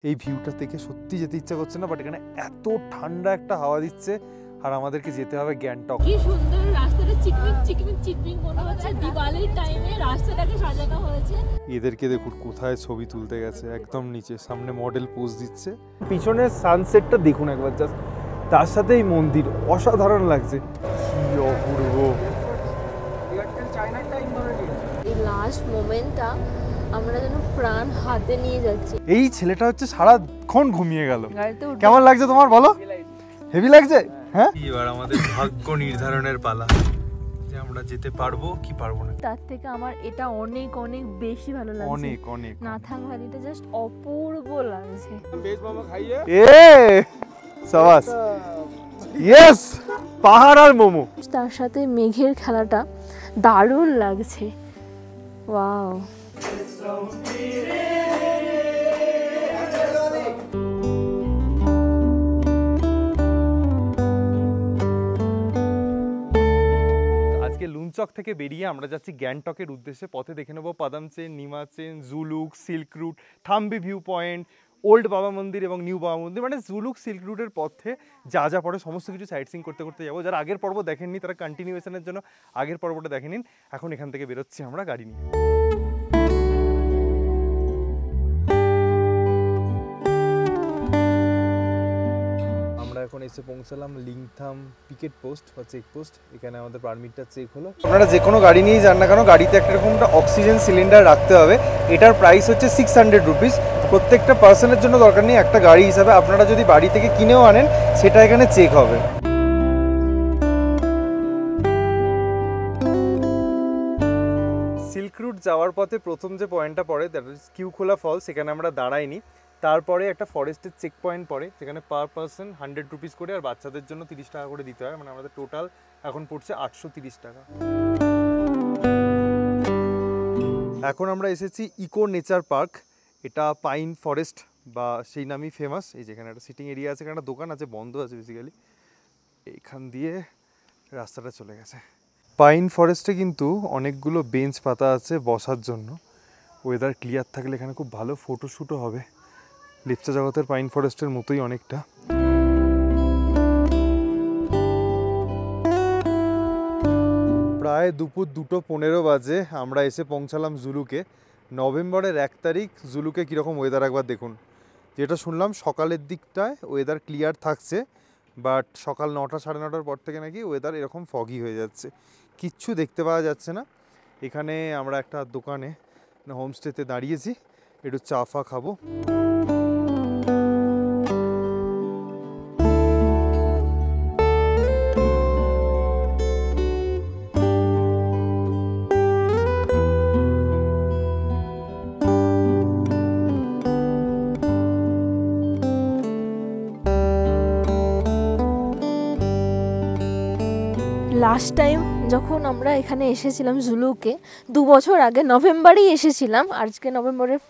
এই ভিউটা থেকে সত্যি যেতে ইচ্ছা করছে না, বাট এখানে এত ঠান্ডা একটা হাওয়া দিচ্ছে আর আমাদেরকে যেতে হবে গ্যাংটক। কি সুন্দর রাস্তাটা, চিকমিক চিকমিক চিকমিক মনে হচ্ছে দিওয়ালির টাইমে রাস্তাটাকে সাজানো হয়েছে। এদেরকে দেখুন কোথায় ছবি তুলতে গেছে, একদম নিচে, সামনে মডেল পোজ দিচ্ছে। পিছনের সানসেটটা দেখুন একবার জাস্ট, তার সাথে এই মন্দির অসাধারণ লাগছে, কি অপূর্ব। এই লাস্ট মোমেন্টটা আমরা যেন প্রাণ হাতে নিয়ে যাচ্ছি। এই ছেলেটা হচ্ছে সারাক্ষণ ঘুমিয়ে গেল। কেমন লাগছে তোমার বলো? হেভি লাগছে। হ্যাঁ, এবার আমাদের ভাগ্য নির্ধারণের পালা, যে আমরা যেতে পারবো কি পারবো না। তার থেকে আমার এটা অনেক অনেক বেশি ভালো লাগছে। অনেক অনেক নাথাং ভ্যালিটা জাস্ট অপূর্ব লাগছে। এ সাবাস, ইয়েস, পাহাড় আর মোমো, তার সাথে মেঘের খেলাটা দারুণ লাগছে। ওয়াও। লুনচক থেকে বেরিয়ে আমরা যাচ্ছি গ্যাংটকের উদ্দেশ্যে। পথে দেখে নেবো Padamchen, Nimachen, Zuluk, silk route, Thambi view point, old Baba Mandir এবং নিউ বাবা মন্দির। মানে জুলুক সিল্ক রুটের পথে যা যা পড়ে সমস্ত কিছু সাইট সিইং করতে করতে যাবো। যারা আগের পর্ব দেখেননি তারা কন্টিনিউয়েশনের জন্য আগের পর্বটা দেখে নিন। এখন এখান থেকে বেরোচ্ছি আমরা গাড়ি নিয়ে। আমরা এখন এসে পৌঁছালাম লিংথাম পিকেট পোস্ট বা চেক পোস্ট। এখানে আমাদের পারমিটটা চেক হলো। আপনারা যে কোনো গাড়ি নিয়েই যান না কেন, গাড়িতে একটা রকমটা অক্সিজেন সিলিন্ডার রাখতে হবে। এটার প্রাইস হচ্ছে 600 রুপিস। প্রত্যেকটা পার্সনের জন্য দরকার নেই, একটা গাড়ি হিসাবে আপনারা যদি বাড়ি থেকে কিনেও আনেন সেটা এখানে চেক হবে। সিল্ক রুট যাওয়ার পথে প্রথম যে পয়েন্টটা পড়ে দ্যাট ইজ কিউখোলা ফলস, সেখানে আমরা দাঁড়াইনি। তারপরে একটা ফরেস্টের চেক পয়েন্ট পড়ে, যেখানে পার পার্সন 100 রুপিস করে, আর বাচ্চাদের জন্য 30 টাকা করে দিতে হয়। মানে আমাদের টোটাল এখন পড়ছে 830 টাকা। এখন আমরা এসেছি ইকো নেচার পার্ক। এটা পাইন ফরেস্ট বা সেই নামই ফেমাস। এই যেখানে একটা সিটিং এরিয়া আছে, এখানে একটা দোকান আছে, বন্ধ আছে বেসিক্যালি। এইখান দিয়ে রাস্তাটা চলে গেছে। পাইন ফরেস্টে কিন্তু অনেকগুলো বেঞ্চ পাতা আছে বসার জন্য। ওয়েদার ক্লিয়ার থাকলে এখানে খুব ভালো ফটোশ্যুটও হবে। লিপচা জগতের পাইন ফরেস্টের মতোই অনেকটা। প্রায় দুপুর 2:15 বাজে আমরা এসে পৌঁছালাম জুলুকে। নভেম্বরের 1 তারিখ জুলুকে কীরকম ওয়েদার একবার দেখুন। যেটা শুনলাম সকালের দিকটায় ওয়েদার ক্লিয়ার থাকছে, বাট সকাল 9টা 9:30 পর থেকে নাকি ওয়েদার এরকম ফগি হয়ে যাচ্ছে, কিচ্ছু দেখতে পাওয়া যাচ্ছে না। এখানে আমরা একটা দোকানে হোমস্টেতে দাঁড়িয়েছি, একটু চা ফা খাবো। লাস্ট টাইম যখন আমরা এখানে এসেছিলাম জুলুকে 2 বছর আগে নভেম্বরেই এসেছিলাম, আজকে নভেম্বরের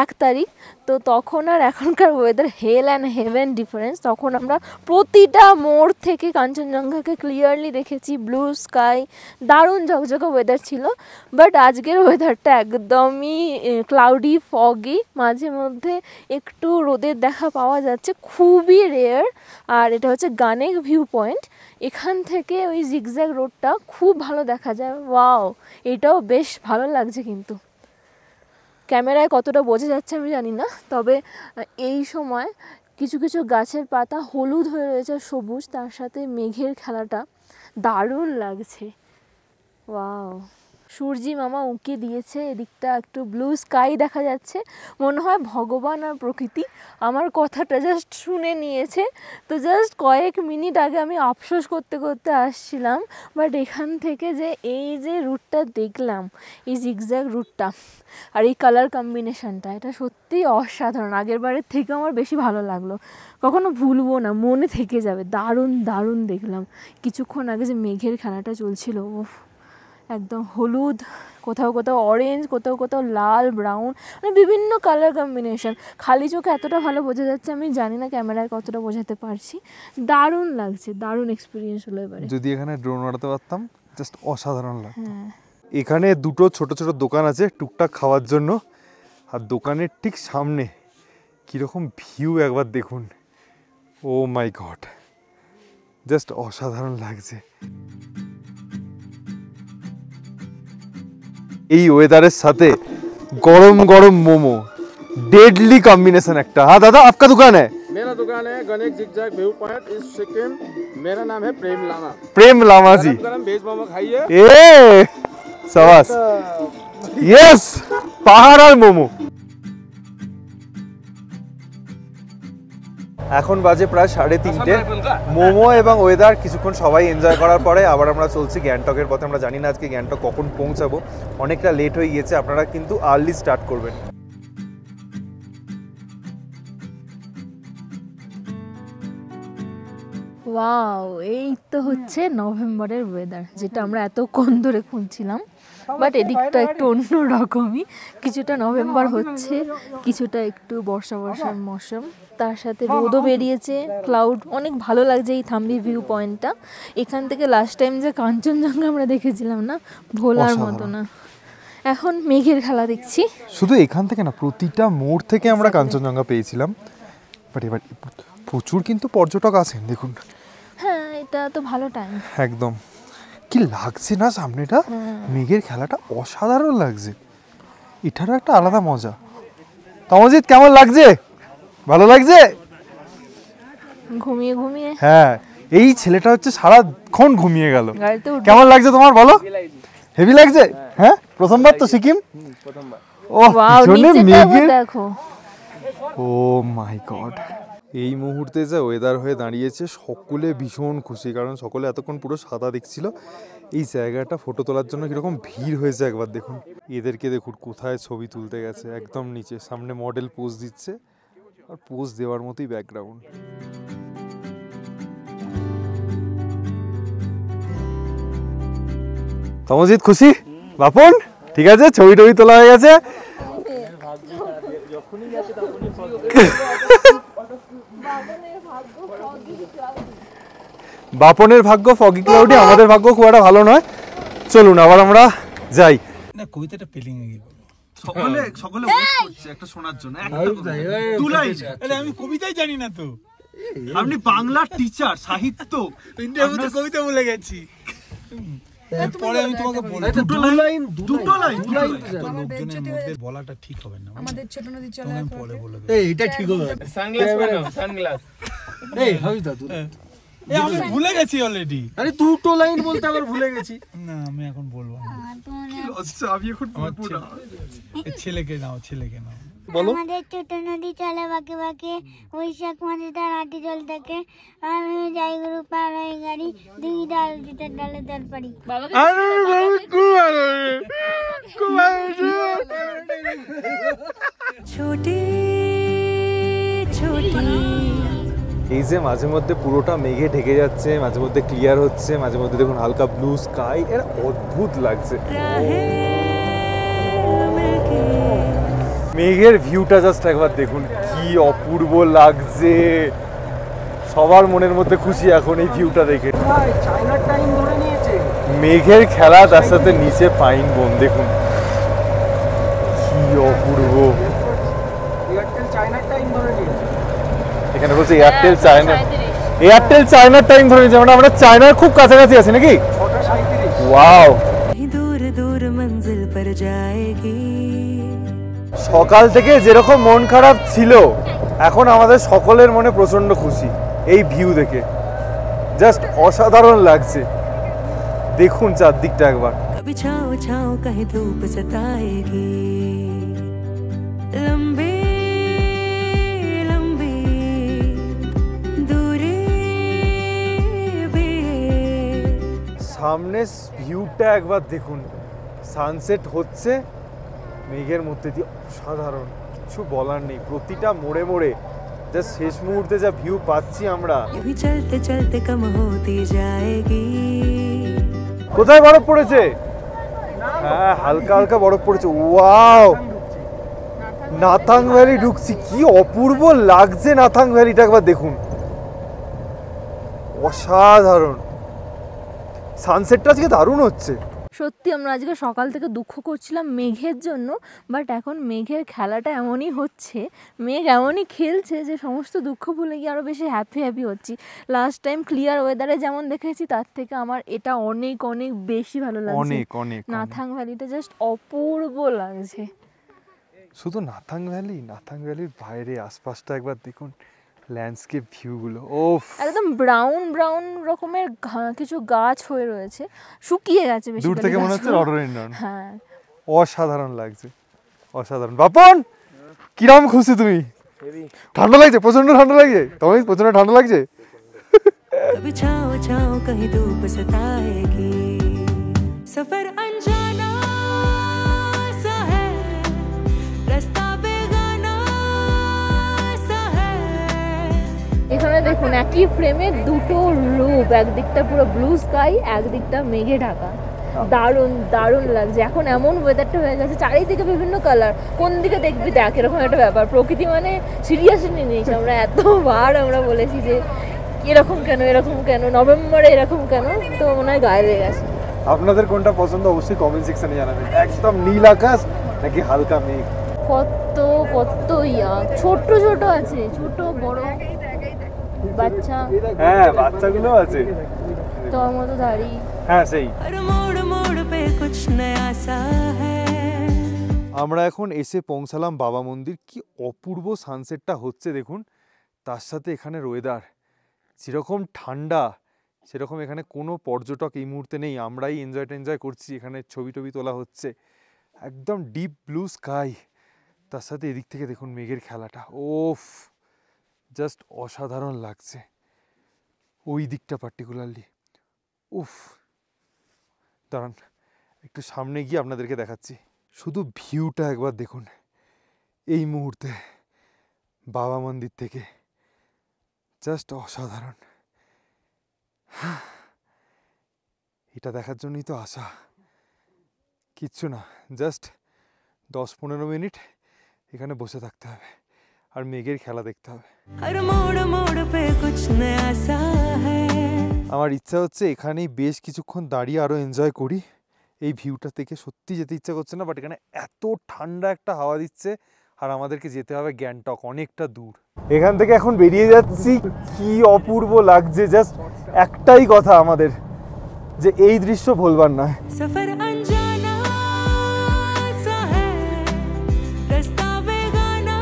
1 তারিখ। তো তখন আর এখনকার weather hell and heaven difference. তখন আমরা প্রতিটা মোড় থেকে কাঞ্চনজঙ্ঘাকে ক্লিয়ারলি দেখেছি, ব্লু স্কাই, দারুণ ঝকঝকে ওয়েদার ছিল। বাট আজকের ওয়েদারটা একদমই ক্লাউডি, ফগি, মাঝে মধ্যে একটু রোদের দেখা পাওয়া যাচ্ছে, খুবই রেয়ার। আর এটা হচ্ছে গানেক ভিউ পয়েন্ট। এখান থেকে ওই জিগজ্যাগ রোডটা খুব ভালো দেখা যায়। ওয়াও, এটাও বেশ ভালো লাগছে। কিন্তু ক্যামেরায় কতটা বোঝা যাচ্ছে আমি জানি না, তবে এই সময় কিছু কিছু গাছের পাতা হলুদ হয়ে রয়েছে, সবুজ, তার সাথে মেঘের খেলাটা দারুণ লাগছে। ওয়াও, সূর্যি মামা উঁকি দিয়েছে, এদিকটা একটু ব্লু স্কাই দেখা যাচ্ছে। মনে হয় ভগবান আর প্রকৃতি আমার কথাটা জাস্ট শুনে নিয়েছে। তো জাস্ট কয়েক মিনিট আগে আমি আফসোস করতে করতে আসছিলাম, বাট এখান থেকে যে এই যে রুটটা দেখলাম, এই জিগজ্যাগ রুটটা আর এই কালার কম্বিনেশনটা, এটা সত্যিই অসাধারণ। আগের বারের থেকে আমার বেশি ভালো লাগলো, কখনো ভুলবো না, মনে থেকে যাবে। দারুণ দারুণ দেখলাম। কিছুক্ষণ আগে যে মেঘের খেলাটা চলছিল, ওফ, একদম হলুদ, কোথাও কোথাও অরেঞ্জ, কোথাও কোথাও লাল, ব্রাউন, মানে বিভিন্ন কালার কম্বিনেশন। খালি চোখে এতটা ভালো বোঝা যাচ্ছে আমি জানি না ক্যামেরায় কতটা বোঝাতে পারছি। দারুণ লাগছে, দারুণ এক্সপিরিয়েন্স হলো এবারে। যদি এখানে ড্রোন উড়াতে পারতাম জাস্ট অসাধারণ লাগতো। এখানে দুটো ছোট ছোট দোকান আছে টুকটাক খাওয়ার জন্য, আর দোকানের ঠিক সামনে কীরকম ভিউ একবার দেখুন, ও মাই গড, জাস্ট অসাধারণ লাগছে। এই ওয়েদারের সাথে গরম গরম মোমো, डेडली कॉम्बिनेशन একটা। हाँ दादा, आपका दुकान है? मेरा दुकान है गणेश जिगजैग व्यू पॉइंट इस सिक्किम। मेरा नाम है प्रेम लामा। प्रेम लामा जी, गरम वेज मोमो खाइए। ए शाबाश, यस, পাহাড় আর মোমো। এখন বাজে প্রায় 3:30। মোমো এবং ওয়েদার কিছুক্ষণ সবাই এনজয় করার পরে আবার আমরা চলছি গ্যাংটকের পথে। আমরা জানি না আজকে গ্যাংটক কখন পৌঁছাবো, অনেকটা লেট হয়ে গিয়েছে। আপনারা কিন্তু আর্লি স্টার্ট করবেন। ওয়াও, এই তো হচ্ছে নভেম্বরের ওয়েদার, যেটা আমরা এতক্ষণ ধরে খুঁজছিলাম। বাট এদিকটা একটু অন্য রকমই, কিছুটা নভেম্বর হচ্ছে, কিছুটা একটু বর্ষা বর্ষার মৌসুম, তার সাথে রোদও বেরিয়েছে, ক্লাউড, অনেক ভালো লাগছে এই থাম্বি ভিউ পয়েন্টটা। এখান থেকে লাস্ট টাইম যে কাঞ্চনজঙ্ঘা আমরা দেখেছিলাম না, ভোলার মতো না। এখন মেঘের খেলা দেখছি। শুধু এখান থেকে না, প্রতিটা মোড় থেকে আমরা কাঞ্চনজঙ্ঘা পেয়েছিলাম। বাট এবার প্রচুর কিন্তু পর্যটক আছেন, দেখুন। হ্যাঁ, এটা তো ভালো টাইম একদম। কি লাগছে না সামনেটা, মেঘের খেলাটা অসাধারণ লাগছে। এটারও একটা আলাদা মজা। তমজিৎ, কেমন লাগছে? ভালো লাগছে? ঘুমিয়ে ঘুমিয়ে। হ্যাঁ, এই ছেলেটা হচ্ছে সারাক্ষণ ঘুমিয়ে গেল। গাড়িতে কেমন লাগছে তোমার বলো? হেভি লাগছে? হ্যাঁ, প্রথমবার তো সিকিম? প্রথমবার। ও ওয়াও, পিছনে নিচেটা মেঘের, দেখো। ও মাই গড। এই মুহূর্তে যে ওয়েদার হয়ে দাঁড়িয়েছে, সকলে ভীষণ খুশি, কারণ সকলে এতক্ষণ পুরো সাদা দেখছিল। এই জায়গাটা ফটো তোলার জন্য কীরকম ভিড় হয়েছে একবার দেখুন। এদেরকে দেখুন কোথায় ছবি তুলতে গেছে, একদম নিচে, সামনে মডেল পোজ দিচ্ছে, আর পোজ দেওয়ার মতোই ব্যাকগ্রাউন্ড। তমজিৎ খুশি? বাপন ঠিক আছে, ছবি টবি তোলা হয়ে গেছে। বাপনের ভাগ্য ফগি ক্লাউডি, আমাদের ভাগ্য খুব একটা ভালো নয়। চলুন আবার আমরা যাই। না, কবিতাটা পেলিং এ গেল। সকলে সকলে ওয়েট করছে একটা শোনার জন্য, আরে আমি কবিতাই জানি না তো। আপনি বাংলা টিচার, সাহিত্য, ইন্ডিয়ার মধ্যে কবিতা বলে গেছি। পরে আমি তোমাকে বলবো। দুটো লাইন লোকজনের মধ্যে বলাটা ঠিক হবে না। আমাদের ছোট নদী চলে আমি পরে বলে দেব। এই এটা ঠিক হবে। সানগ্লাস বানাও, সানগ্লাস। এই হাউস দাদু, এই আমি ভুলে গেছি অলরেডি। আরে দুটো লাইন বলতে আবার ভুলে গেছি। না, আমি এখন বলবো না। আচ্ছা, আমি এখন বলবো না। ছেলেকে নাও, ছেলেকে নাও। বলো। আমাদের ছোট নদী চলে বাঁকে বাঁকে, বৈশাখ মাসে তার আটি জল থাকে, আর যাই গরু পার হয়ে গাড়ি, দুই ডাল জুটার ডালে তার পারি। ছোটি ছোটি। এই যে মাঝে মধ্যে পুরোটা মেঘে ঢেকে যাচ্ছে, মাঝে মধ্যে ক্লিয়ার হচ্ছে, মাঝে মধ্যে দেখুন হালকা ব্লু স্কাই, এর অদ্ভুত লাগছে। মেঘের ভিউটা জাস্ট একবার দেখুন, কি অপূর্ব লাগছে। সবার মনের মধ্যে খুশি এখন এই ভিউটা দেখে। মেঘের খেলা, তার সাথে নিচে পাইন বন, দেখুন কি অপূর্ব। এখানে বলছে এয়ারটেল চায়না, এয়ারটেল চায়নার টাইম ধরে নিয়েছে, মানে আমরা চায়নার খুব কাছাকাছি আছি নাকি? ওয়াও, দূর দূর মঞ্জিল পর যায়েগি। সকাল থেকে যেরকম মন খারাপ ছিল, এখন আমাদের সকলের মনে প্রচন্ড খুশি এই ভিউ দেখে। জাস্ট অসাধারণ লাগছে। দেখুন চারদিকটা একবার। कभी छाँव छाँव कहीं धूप सताएगी, लंबी लंबी दूरी भी है। সামনে ভিউটা একবার দেখুন, সানসেট হচ্ছে মেঘের মধ্যে দিয়ে, অসাধারণ, কিছু বলার নেই। প্রতিটা মোড়ে মোড়ে যা শেষ মুহূর্তে যা ভিউ পাচ্ছি আমরা। यूं ही चलते चलते कम होती जाएगी। কোথায় বরফ পড়েছে? হ্যাঁ, হালকা হালকা বরফ পড়েছে। ওয়াও, নাথাং ভ্যালি ঢুকছি, কি অপূর্ব লাগছে নাথাং ভ্যালিটা একবার দেখুন, অসাধারণ। সানসেটটা আজকে দারুণ হচ্ছে। সত্যি আমরা আজকে সকাল থেকে দুঃখ করছিলাম মেঘের জন্য, বাট এখন মেঘের খেলাটা এমনই হচ্ছে, মেঘ এমনই খেলছে যে সমস্ত দুঃখ ভুলে গিয়ে আরও বেশি হ্যাপি হচ্ছি। লাস্ট টাইম ক্লিয়ার ওয়েদারে যেমন দেখেছি তার থেকে আমার এটা অনেক অনেক বেশি ভালো লাগছে। অনেক অনেক নাথাং ভ্যালিটা জাস্ট অপূর্ব লাগছে। শুধু নাথাং ভ্যালির বাইরে আশপাশটা একবার দেখুন, ল্যান্ডস্কেপ ভিউগুলো একদম ব্রাউন ব্রাউন রকমের কিছু গাছ হয়ে রয়েছে, শুকিয়ে গেছে বেশি, দূর থেকে মনে হচ্ছে রডোডেনড্রন। হ্যাঁ, অসাধারণ লাগছে, অসাধারণ। বাপন কিরম খুশি তুমি? ঠান্ডা লাগছে? প্রচন্ড ঠান্ডা লাগছে তোমায়? প্রচন্ড ঠান্ডা লাগছে? कभी छाँव छाँव कहीं धूप सताएगी, सफर अनजाना सा है, रास्ता बेगाना सा है। এখানে দেখুন একই ফ্রেমে দুটো রূপ, একদিকটা পুরো ব্লু স্কাই, একদিকটা মেঘে ঢাকা। দারুণ দারুণ লাগছে। এখন এমন ওয়েদারটা হয়ে গেছে, চারিদিকে বিভিন্ন কালার, কোন দিকে দেখবি দেখ, এরকম একটা ব্যাপার। প্রকৃতি মানে সিরিয়াসলি নিয়ে নিয়েছি আমরা, এতবার আমরা বলেছি যে এরকম কেন, এরকম কেন, নভেম্বরে এরকম কেন, তো মনে হয় গায়ে লেগে গেছে। আপনাদের কোনটা পছন্দ অবশ্যই কমেন্ট সেকশনে জানাবেন। একদম নীল আকাশ নাকি হালকা মেঘ? কত কত ছোট ছোট আছে, ছোট বড় বাচ্চা, হ্যাঁ বাচ্চাগুলো আছে, তোর মতো দাড়ি। হ্যাঁ সেই। हर मोड़ मोड़ पे कुछ नया सा है। আমরা এখন এসে পৌঁছালাম বাবা মন্দির। কি অপূর্ব সানসেটটা হচ্ছে দেখুন, তার সাথে এখানের ওয়েদার যেরকম ঠান্ডা সেরকম এখানে কোনো পর্যটক এই মুহূর্তে নেই, আমরাই এনজয় করছি। এখানে ছবি টবি তোলা হচ্ছে, একদম ডিপ ব্লু স্কাই, তার সাথে এদিক থেকে দেখুন মেঘের খেলাটা, ওফ জাস্ট অসাধারণ লাগছে। ওই দিকটা পার্টিকুলারলি উফ, দাঁড়ান একটু সামনে গিয়ে আপনাদেরকে দেখাচ্ছি। শুধু ভিউটা একবার দেখুন এই মুহূর্তে বাবা মন্দির থেকে, জাস্ট অসাধারণ। এটা দেখার জন্যই তো আসা, কিচ্ছু না, জাস্ট 10-15 মিনিট এখানে বসে থাকতে হবে আর মেঘের খেলা দেখতে হবে। हर मोड़ मोड़ पे कुछ नया सा है। আমার ইচ্ছা হচ্ছে এখানেই বেশ কিছুক্ষণ দাঁড়িয়ে আরও এনজয় করি। এই ভিউটা থেকে সত্যি যেতে ইচ্ছা করছে না, বাট এখানে এত ঠান্ডা একটা হাওয়া দিচ্ছে, আর আমাদেরকে যেতে হবে গ্যাংটক, অনেকটা দূর। এখান থেকে এখন বেরিয়ে যাচ্ছি, কি অপূর্ব লাগছে। জাস্ট একটাই কথা আমাদের, যে এই দৃশ্য ভুলবার নয়। सफर अनजाना सा है, रास्ता बेगाना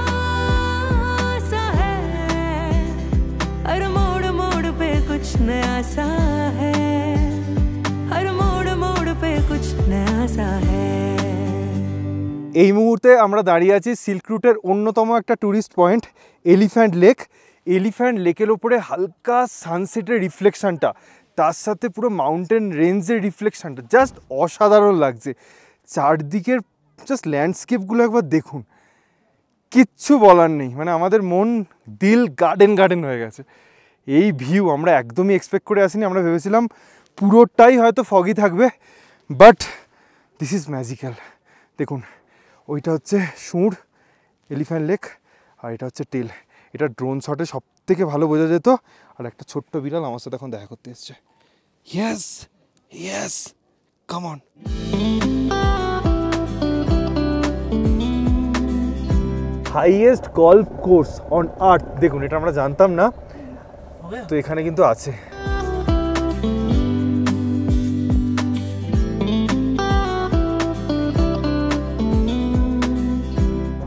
सा है, हर मोड़ मोड़ पे कुछ नया सा है, हर मोड़ मोड़ पे कुछ नया सा है। এই মুহূর্তে আমরা দাঁড়িয়ে আছি সিল্ক রুটের অন্যতম একটা tourist point elephant lake. Elephant লেকের ওপরে হালকা সানসেটের রিফ্লেকশনটা, তার সাথে পুরো মাউন্টেন রেঞ্জের রিফ্লেকশনটা জাস্ট অসাধারণ লাগছে। চারদিকের জাস্ট ল্যান্ডস্কেপগুলো একবার দেখুন, কিচ্ছু বলার নেই, মানে আমাদের মন দিল গার্ডেন হয়ে গেছে। এই ভিউ আমরা একদমই এক্সপেক্ট করে আসিনি। আমরা ভেবেছিলাম পুরোটাই হয়তো ফগি থাকবে, বাট দিস ইজ ম্যাজিক্যাল। দেখুন ওইটা হচ্ছে সুর এলিফ্যান্ট লেক, আর এটা হচ্ছে টেল। এটা ড্রোন শটে সব থেকে ভালো বোঝা যেত। আর একটা ছোট্ট বিড়াল আমার সাথে এখন দেখা করতে এসছে। Yes come on. Highest golf course on earth, দেখুন এটা আমরা জানতাম না, তো এখানে কিন্তু আছে।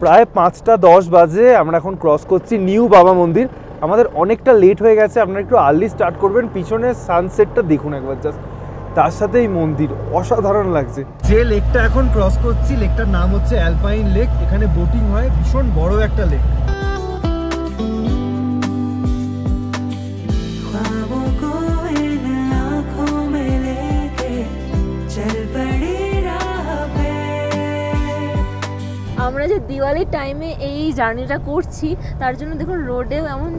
প্রায় 5:10 বাজে, আমরা এখন ক্রস করছি নিউ বাবা মন্দির। আমাদের অনেকটা লেট হয়ে গেছে, আপনারা একটু আর্লি স্টার্ট করবেন। পিছনের সানসেটটা দেখুন একবার জাস্ট, তার সাথে এই মন্দির অসাধারণ লাগছে। যে লেকটা এখন ক্রস করছি, লেকটার নাম হচ্ছে অ্যালপাইন লেক। এখানে বোটিং হয়, ভীষণ বড় একটা লেক। ख्वाबों को इन आँखों में लेके चल पड़ी राह पे। আমরা যে দিওয়ালির টাইমে এই জার্নিটা করছি, তার জন্য দেখুন রোডেও এমন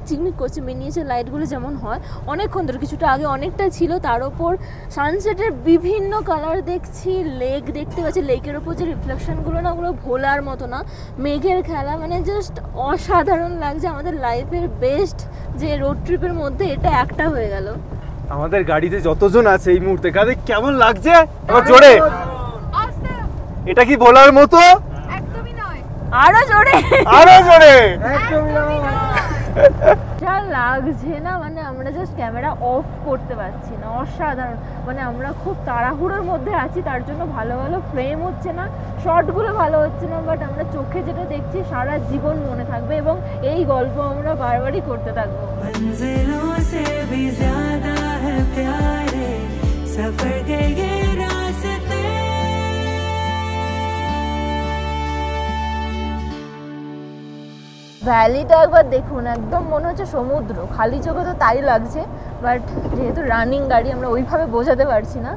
চিকমিক করছে, মিনিয়েচার লাইটগুলো যেমন হয় অনেকক্ষণ ধরে, কিছুটা আগে অনেকটা ছিল, তার ওপর সানসেটের বিভিন্ন কালার দেখছি, লেক দেখতে পাচ্ছি, লেকের ওপর যে রিফ্লেকশনগুলো না, ওগুলো ভোলার মতো না, মেঘের খেলা, মানে জাস্ট অসাধারণ লাগছে। আমাদের লাইফের বেস্ট যে রোড ট্রিপের মধ্যে এটা একটা হয়ে গেল। আমাদের গাড়িতে যতজন আছে এই মুহূর্তে কাদের কেমন লাগছে আমার জোরে এটা কি বলার মতো একদমই নয় আরো জোরে যা লাগছে না মানে আমরা জাস্ট ক্যামেরা অফ করতে পারছি না অসাধারণ মানে আমরা খুব তাড়াহুড়োর মধ্যে আছি তার জন্য ভালো ভালো ফ্রেম হচ্ছে না শটগুলো ভালো হচ্ছে না বাট আমরা চোখে যেটা দেখছি সারা জীবন মনে থাকবে এবং এই গল্প আমরা বারবারই করতে থাকবো मंजिलों से भी ज्यादा है प्यारे सफर के ये रास्ते ভ্যালিটা একবার দেখুন একদম মনে হচ্ছে সমুদ্র খালি চোখে তো তাই লাগছে বাট যেহেতু রানিং গাড়ি আমরা ওইভাবে বোঝাতে পারছি না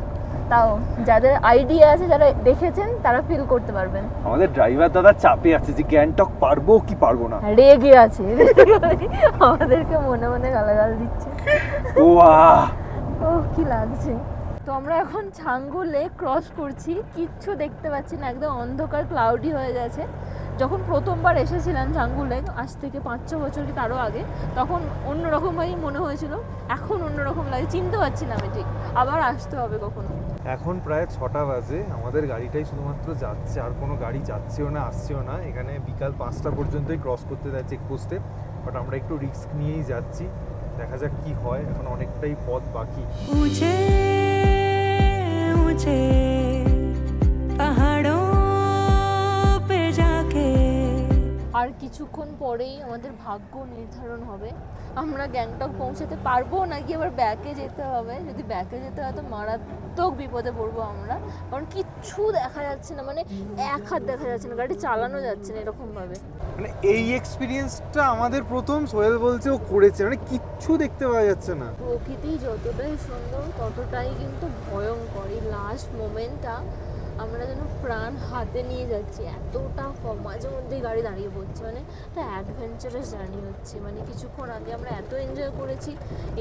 তাও যাদের আইডিয়া আছে যারা দেখেছেন তারা ফিল করতে পারবেন আমাদের ড্রাইভার দাদা চাপে আছে যে গ্যাংটক পারবো কি পারবো না রেগে আছে আমাদেরকে মনে মনে গালাগাল দিচ্ছে ওয়াহ ও কি লাগছে তো আমরা এখন ছাঙ্গু লেক ক্রস করছি কিচ্ছু দেখতে পাচ্ছি না একদম অন্ধকার ক্লাউডি হয়ে গেছে যখন প্রথমবার এসেছিলাম ছাঙ্গু লেক আজ থেকে 5-6 বছর কি তারও আগে তখন অন্যরকমভাবেই মনে হয়েছিল এখন অন্যরকম লাগে চিনতে পারছি না আমি ঠিক আবার আসতে হবে কখনো এখন প্রায় 6টা বাজে আমাদের গাড়িটাই শুধুমাত্র যাচ্ছে আর কোনো গাড়ি যাচ্ছেও না আসছেও না এখানে বিকাল 5টা পর্যন্তই ক্রস করতে দেয় চেকপোস্টে বাট আমরা একটু রিস্ক নিয়েই যাচ্ছি দেখা যাক কি হয় এখন অনেকটাই পথ বাকি ऊंचे ऊंचे पहाड़ों पे जाके আর কিছুক্ষণ পরেই আমাদের ভাগ্য নির্ধারণ হবে আমরা গ্যাংটক পৌঁছাতে পারবো নাকি আবার ব্যাকে যেতে হবে যদি ব্যাকে যেতে হয় তো মারাত্মক বিপদে পড়বো আমরা কারণ কিচ্ছু দেখা যাচ্ছে না মানে এক হাত দেখা যাচ্ছে না গাড়ি চালানো যাচ্ছে না এরকমভাবে মানে এই এক্সপিরিয়েন্সটা আমাদের প্রথম সোহেল বলছে ও করেছে মানে কিচ্ছু দেখতে পাওয়া যাচ্ছে না প্রকৃতি যতটাই সুন্দর ততটাই কিন্তু ভয়ঙ্কর এই লাস্ট মোমেন্টটা আমরা যেন প্রাণ হাতে নিয়ে যাচ্ছি এতটা মাঝে মধ্যেই গাড়ি দাঁড়িয়ে পড়ছে মানে একটা অ্যাডভেঞ্চারাস জার্নি হচ্ছে মানে কিছুক্ষণ আগে আমরা এত এনজয় করেছি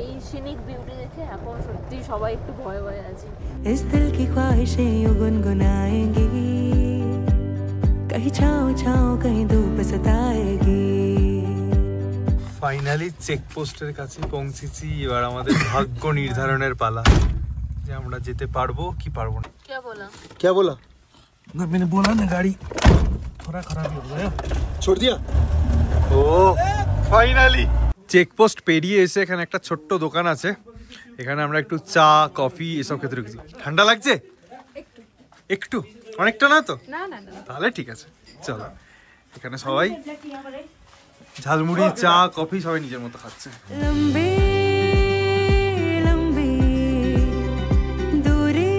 এই সিনিক বিউটি দেখে এখন সত্যি সবাই একটু ভয়ে ভয়ে আছে इस दिल की ख्वाहिशें यूं गुनगुनाएंगी कहीं छाँव छाँव कहीं धूप सताएगी ফাইনালি চেকপোস্টের কাছে পৌঁছেছি এবার আমাদের ভাগ্য নির্ধারণের পালা যে আমরা যেতে পারবো কি পারবো না কে বলা ना मैंने बोला ना गाड़ी थोड़ा खराब हो गया छोड़ दिया ও ফাইনালি চেকপোস্ট পেরিয়ে এসে এখানে একটা ছোট্ট দোকান আছে এখানে আমরা একটু চা কফি এসব খেতে রেখেছি ঠান্ডা লাগছে একটু অনেকটা না তো না তাহলে ঠিক আছে চলো এখানে সবাই ঝালমুড়ি চা কফি সবাই নিজের মতো খাচ্ছে लंबी लंबी दूरी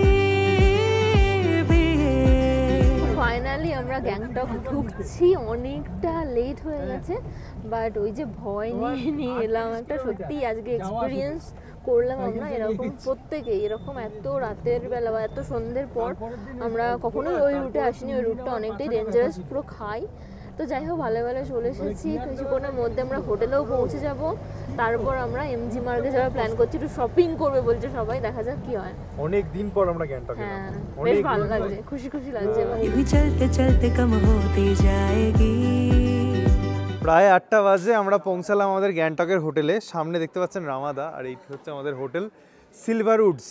भी है ফাইনালি আমরা গ্যাংটক ঢুকছি অনেকটা লেট হয়ে গেছে বাট ওই যে ভয় নিয়ে এলাম একটা সত্যি আজকে এক্সপিরিয়েন্স করলাম আমরা এরকম প্রত্যেকেই এরকম এত রাতের বেলা বা এত সন্ধ্যের পর আমরা কখনোই ওই রুটে আসিনি ওই রুটটা অনেকটাই ডেঞ্জারাস পুরো খাই তো যাই হোক ভালো ভালো চলে এসেছি কিছুক্ষণের মধ্যে আমরা হোটেলেও পৌঁছে যাব তারপর আমরা এমজি মার্গে যাওয়ার প্ল্যান করছি একটু শপিং করবে বলছে সবাই দেখা যাক কি হয় অনেক দিন পর আমরা গ্যাংটক হ্যাঁ বেশ ভালো লাগছে খুশি খুশি লাগছে यूं ही चलते चलते कम होती जाएगी প্রায় 8টা বাজে আমরা পৌঁছালাম আমাদের গ্যাংটকের হোটেলে সামনে দেখতে পাচ্ছেন রামাদা আর এইটি হচ্ছে আমাদের হোটেল সিলভারউডস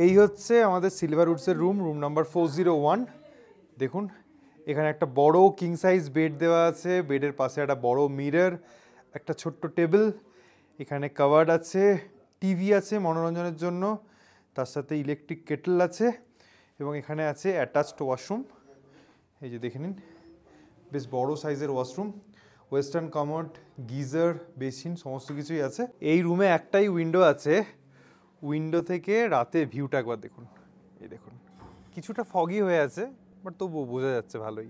এই হচ্ছে আমাদের সিলভারউডসের রুম নাম্বার 401 দেখুন এখানে একটা বড় কিং সাইজ বেড দেওয়া আছে বেডের পাশে একটা বড় মিরর একটা ছোট্ট টেবিল এখানে কভার্ড আছে টিভি আছে মনোরঞ্জনের জন্য তার সাথে ইলেকট্রিক কেটল আছে এবং এখানে আছে অ্যাটাচড ওয়াশরুম এই যে দেখে নিন বেশ বড় সাইজের washroom western commode geyser basin সমস্ত কিছুই আছে এই রুমে একটাই উইন্ডো আছে উইন্ডো থেকে রাতে ভিউটা একবার দেখুন এই দেখুন কিছুটা ফগি হয়ে আছে বাট তবুও বোঝা যাচ্ছে ভালোই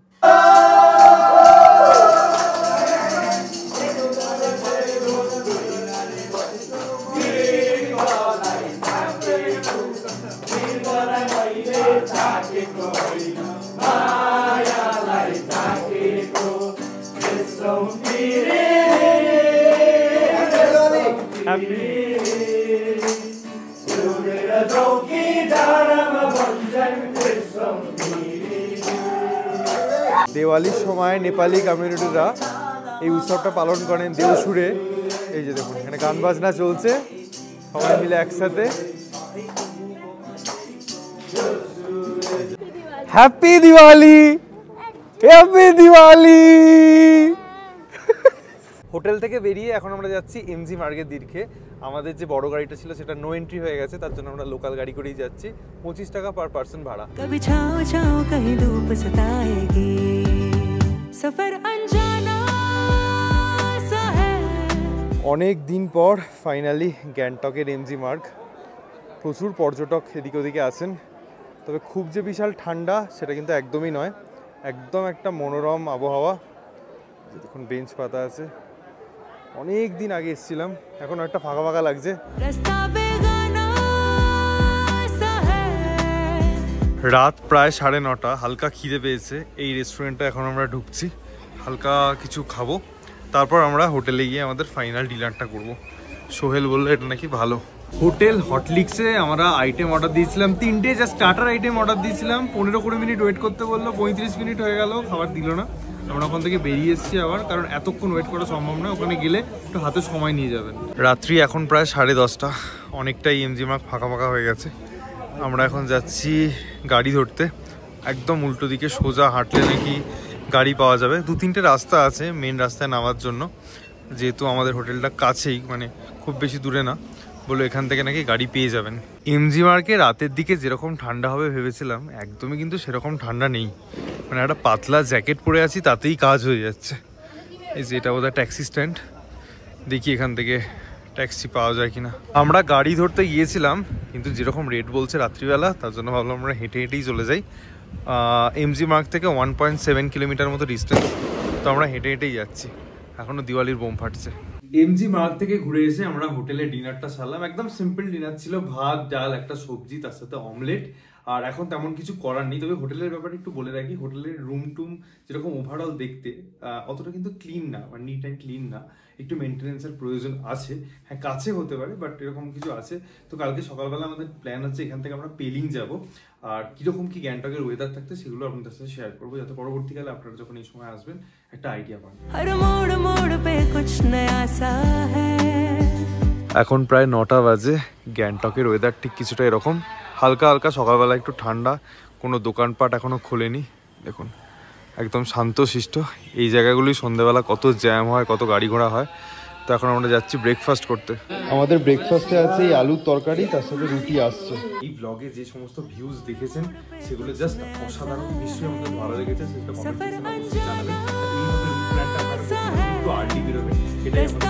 দেওয়ালির সময় নেপালি কমিউনিটিরা এই উৎসবটা পালন করেন দেওসুরে এই যে দেখুন এখানে গান বাজনা চলছে সবাই মিলে একসাথে happy Diwali, happy Diwali. Hotel থেকে বেরিয়ে এখন আমরা যাচ্ছি এমজি মার্গের দিকে। আমাদের যে বড় গাড়িটা ছিল সেটা নো এন্ট্রি হয়ে গেছে, তার জন্য আমরা লোকাল গাড়ি করেই যাচ্ছি। 25 টাকা পার পার্সন ভাড়া। कभी छाँव छाँव कहीं धूप सताएगी, सफर अनजाना सा है। অনেক দিন পর ফাইনালি গ্যাংটকের এমজি মার্গ। প্রচুর পর্যটক এদিকে ওদিকে আসেন, তবে খুব যে বিশাল ঠান্ডা সেটা কিন্তু একদমই নয়। একদম একটা মনোরম আবহাওয়া। দেখুন বেঞ্চ পাতা আছে, অনেক দিন আগে এসেছিলাম, এখন একটা ফাঁকা ফাঁকা লাগছে। रास्ता बेगाना सा है। রাত প্রায় 9:30, হালকা খিদে পেয়েছে। এই রেস্টুরেন্টটা এখন আমরা ঢুকছি, হালকা কিছু খাবো, তারপর আমরা হোটেলে গিয়ে আমাদের ফাইনাল ডিনারটা করব। সোহেল বললো এটা নাকি ভালো। হোটেল হটলিক্সে আমরা আইটেম অর্ডার দিয়েছিলাম 3টে, জাস্ট স্টার্টার আইটেম অর্ডার দিয়েছিলাম। 15-20 মিনিট ওয়েট করতে বললো, 35 মিনিট হয়ে গেল, খাবার দিল না। আমরা ওখান থেকে বেরিয়ে এসেছি আবার, কারণ এতক্ষণ ওয়েট করা সম্ভব নয়, ওখানে গেলে একটু হাতে সময় নিয়ে যাবেন। রাত্রি এখন প্রায় 10:30, অনেকটাই এমজি মার্গ ফাঁকা ফাঁকা হয়ে গেছে। আমরা এখন যাচ্ছি গাড়ি ধরতে। একদম উল্টো দিকে সোজা হাঁটলে নাকি গাড়ি পাওয়া যাবে। 2-3টে রাস্তা আছে মেন রাস্তায় নামার জন্য, যেহেতু আমাদের হোটেলটা কাছেই, মানে খুব বেশি দূরে না, বলো এখান থেকে নাকি গাড়ি পেয়ে যাবেন। এমজি মার্গে রাতের দিকে যেরকম ঠান্ডা হবে ভেবেছিলাম, একদমই কিন্তু সেরকম ঠান্ডা নেই। মানে একটা পাতলা জ্যাকেট পরে আছি, তাতেই কাজ হয়ে যাচ্ছে। এই যে এটা বোধহয় ট্যাক্সি স্ট্যান্ড, দেখি এখান থেকে ট্যাক্সি পাওয়া যায় কিনা। আমরা গাড়ি ধরতে গিয়েছিলাম, কিন্তু যেরকম রেট বলছে রাত্রিবেলা, তার জন্য ভাবলাম আমরা হেঁটে হেঁটেই চলে যাই। এমজি মার্গ থেকে 1.7 কিলোমিটার মতো ডিস্টেন্স, তো আমরা হেঁটে হেঁটেই যাচ্ছি। এখনো দিওয়ালির বোম ফাটছে। এমজি মার্গ থেকে ঘুরে এসে আমরা হোটেলে ডিনারটা সারলাম। একদম সিম্পল ডিনার ছিল, ভাত ডাল একটা সবজি, তার সাথে অমলেট। আর এখন তেমন কিছু করার নেই। তবে হোটেলের ব্যাপারে একটু বলে রাখি, হোটেলের রুম টুম যেরকম ওভারঅল দেখতে অতটা কিন্তু ক্লিন না, মানে নিট অ্যান্ড ক্লিন না, একটু মেনটেন্যান্সের প্রয়োজন আছে। হ্যাঁ কাছে হতে পারে, বাট এরকম কিছু আছে। তো কালকে সকালবেলা আমাদের প্ল্যান হচ্ছে এখান থেকে আমরা পেলিং যাব, আর কিরকম কি গ্যাংটকের ওয়েদার থাকতে সেগুলো আপনাদের সাথে শেয়ার করবো, যাতে পরবর্তীকালে আপনারা যখন এই সময় আসবেন একটা আইডিয়া পান। हर मोड़ मोड़ पे कुछ नया सा है। এখন প্রায় 9টা বাজে। গ্যাংটকের ওয়েদার ঠিক কিছুটা এরকম, হালকা হালকা সকালবেলা একটু ঠান্ডা, কোনো দোকানপাট এখনো খোলেনি। দেখুন একদম শান্তশিষ্ট। এই জায়গাগুলোই সন্ধ্যেবেলা কত জ্যাম হয়, কত গাড়ি ঘোড়া হয়। তো এখন আমরা যাচ্ছি ব্রেকফাস্ট করতে। আমাদের ব্রেকফাস্টে আছে এই আলুর তরকারি, তার সাথে রুটি আসছে। এই ব্লগে যে সমস্ত ভিউজ দেখেছেন সেগুলো জাস্ট অসাধারণ, নিশ্চয়ই আমাদের ভালো লেগেছে, সেটা কমেন্ট সেকশনে অবশ্যই জানাবেন। এইভাবে রুট প্ল্যানটা আপনারা একটু আর্লি বেরোবে, সেটাই আমাদের